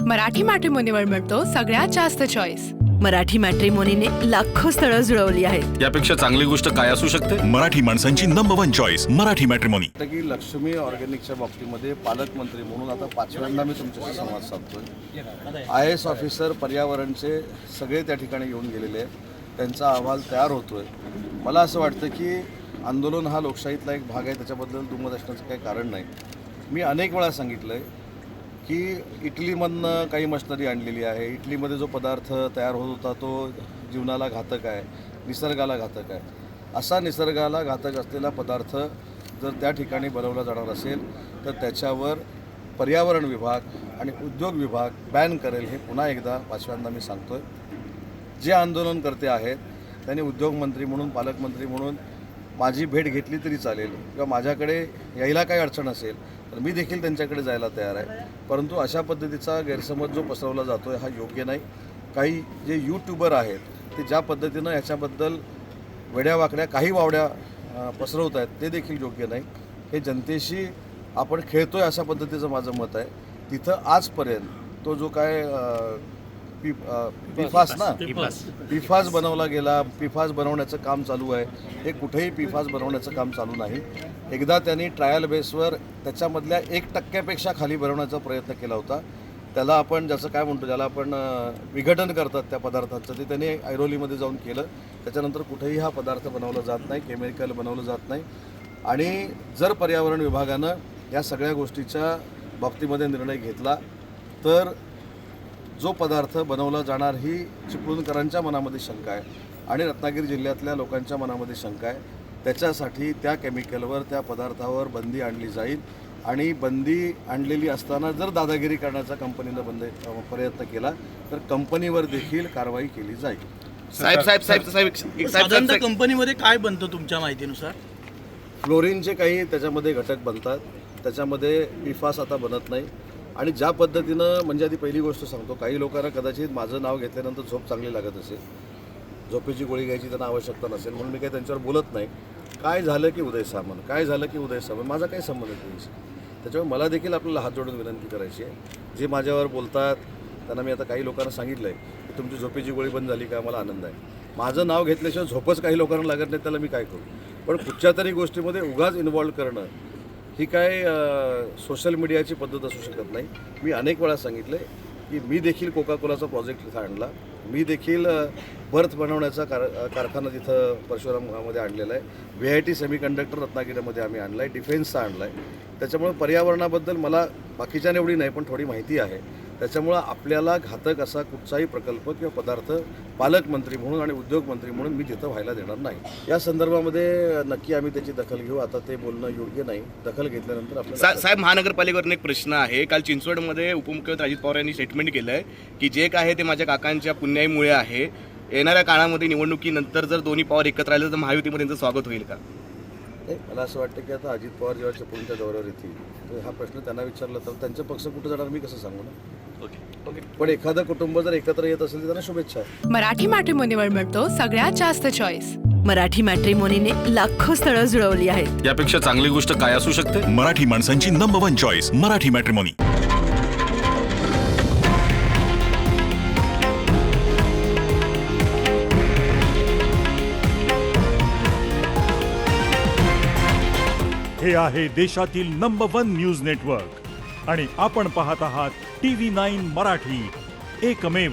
मराठी मॅट्रिमोनीवर मिळतो सगळ्यात जास्त चॉईस। मराठी मॅट्रिमोनीने लाखो स्थळं जुळवली आहेत। यापेक्षा चांगली गोष्ट काय असू शकते? मराठी माणसांची नंबर 1 चॉईस मराठी मॅट्रिमोनी। की लक्ष्मी ऑर्गॅनिकच्या बाबतीमध्ये पालकमंत्री म्हणून आता 5व्यांदा मी तुमच्याशी संवाद साधतोय। IAS ऑफिसर पर्यावरणचे सगळे त्या ठिकाणी येऊन गेलेले आहेत, त्यांचा अहवाल तयार होतोय। मला असं वाटतं की आंदोलन हा लोकशाहीतला एक भाग आहे, त्याच्याबद्दल दुमत असण्याचं काही कारण नाही। मी अनेक वेळा सांगितलं आहे की इटलीमधनं काही मशिनरी आणलेली आहे, इटलीमध्ये जो पदार्थ तयार होत होता तो जीवनाला घातक आहे, निसर्गाला घातक आहे। असा निसर्गाला घातक असलेला पदार्थ जर त्या ठिकाणी बनवला जाणार असेल तर त्याच्यावर पर्यावरण विभाग आणि उद्योग विभाग बॅन करेल, हे पुन्हा एकदा 5व्यांदा मी सांगतोय। जे आंदोलनकर्ते आहेत त्यांनी उद्योगमंत्री म्हणून, पालकमंत्री म्हणून माझी भेट घेतली तरी चालेल किंवा माझ्याकडे यायला काही अडचण असेल तर मी देखील त्यांच्याकडे जायला तयार आहे, परंतु अशा पद्धतीचा गैरसमज जो पसरवला जातो आहे हा योग्य नाही। काही जे यूट्यूबर आहेत ते ज्या पद्धतीनं याच्याबद्दल वेड्यावाकड्या काही वावड्या पसरवत आहेत ते देखील योग्य नाही। हे जनतेशी आपण खेळतोय अशा पद्धतीचं माझं मत आहे। तिथं आजपर्यंत तो जो काय PFAS बनवला गेला, PFAS बनवण्याचं काम चालू आहे, हे कुठेही PFAS बनवण्याचं काम चालू नाही। एकदा त्यांनी ट्रायल बेसवर त्याच्यामधल्या 1% खाली बनवण्याचा प्रयत्न केला होता, त्याला आपण ज्याचं काय म्हणतो, ज्याला आपण विघटन करतात त्या पदार्थांचं, ते त्यांनी ऐरोलीमध्ये जाऊन केलं। त्याच्यानंतर कुठेही हा पदार्थ बनवला जात नाही, केमिकल बनवलं जात नाही। आणि जर पर्यावरण विभागानं या सगळ्या गोष्टीच्या बाबतीमध्ये निर्णय घेतला तर जो पदार्थ बनवला जाणार ही चिपळूणकरांच्या मनामध्ये शंका आहे आणि रत्नागिरी जिल्ह्यातल्या लोकांच्या मनामध्ये शंका आहे। त्याच्यासाठी त्या केमिकलवर, त्या पदार्थावर बंदी आणली जाईल आणि बंदी आणलेली असताना जर दादागिरी करण्याचा कंपनीनं प्रयत्न केला तर कंपनीवर देखील कारवाई केली जाईल। साधारणतः कंपनीमध्ये काय बनतं तुमच्या माहितीनुसार? फ्लोरीनचे काही त्याच्यामध्ये घटक बनतात, त्याच्यामध्ये PFAS आता बनत नाही। आणि ज्या पद्धतीनं, म्हणजे आधी पहिली गोष्ट सांगतो, काही लोकांना कदाचित माझं नाव घेतल्यानंतर झोप चांगली लागत असेल, झोपेची गोळी घ्यायची त्यांना आवश्यकता नसेल म्हणून मी काही त्यांच्यावर बोलत नाही। काय झालं की उदय सामंत, काय झालं की उदय सामंत, माझा काही संबंध नाही। त्याच्यामुळे मला देखील आपल्याला हात जोडून विनंती करायची आहे, जे माझ्यावर बोलतात त्यांना मी आता काही लोकांना सांगितलं आहे की तुमची झोपेची गोळी बंद झाली का, मला आनंद आहे। माझं नाव घेतल्याशिवाय झोपच काही लोकांना लागत नाही, त्याला मी काय करू? पण कुठच्या तरी गोष्टीमध्ये उगाच इन्व्हॉल्व करणं ही काय सोशल मीडियाची पद्धत असू शकत नाही। मी अनेक वेळा सांगितलं आहे की मी देखील कोकाकोलाचा प्रोजेक्ट तिथं आणला, मी देखील बर्थ बनवण्याचा कारखाना तिथं परशुराममध्ये आणलेला आहे, VIT सेमीकंडक्टर रत्नागिरीमध्ये आम्ही आणला आहे, डिफेन्सचा आणला आहे। त्याच्यामुळे पर्यावरणाबद्दल मला बाकीच्या एवढी नाही पण थोडी माहिती आहे। त्याच्यामुळं आपल्याला घातक असा कुठचाही प्रकल्प किंवा पदार्थ पालकमंत्री म्हणून आणि उद्योगमंत्री म्हणून मी तिथं व्हायला देणार नाही। या संदर्भामध्ये नक्की आम्ही त्याची दखल घेऊ, आता ते बोलणं योग्य नाही। दखल घेतल्यानंतर आपल्याला साहेब, महानगरपालिकेवरून एक प्रश्न आहे। काल चिंचवडमध्ये उपमुख्यमंत्री अजित पवार यांनी स्टेटमेंट केलं आहे की जे काय आहे ते माझ्या काकांच्या पुण्याईमुळे आहे, येणाऱ्या काळामध्ये निवडणुकीनंतर जर दोन्ही पॉवर एकत्र राहिले तर महायुतीमध्ये त्यांचं स्वागत होईल का? मला असं वाटतं की आता अजित पवार जेव्हा चिपळूणच्या दौऱ्यावर येतील तर हा प्रश्न त्यांना विचारला तर त्यांचे पक्ष कुठे जाणार मी कसं सांगू ना। पण एखादं कुटुंब जर एकत्र येत असेल तर त्यांना शुभेच्छा। मराठी मॅट्रिमोनीवर मिळतो सगळ्यात जास्त चॉईस। मराठी मॅट्रिमोनीने लाखो स्थळं जुळवली आहेत। यापेक्षा चांगली गोष्ट काय असू शकते? मराठी माणसांची नंबर 1 चॉईस मराठी मॅट्रिमोनी। हे आहे देशातील नंबर 1 न्यूज नेटवर्क आणि आपण पाहत आहात TV9 मराठी, एकमेव।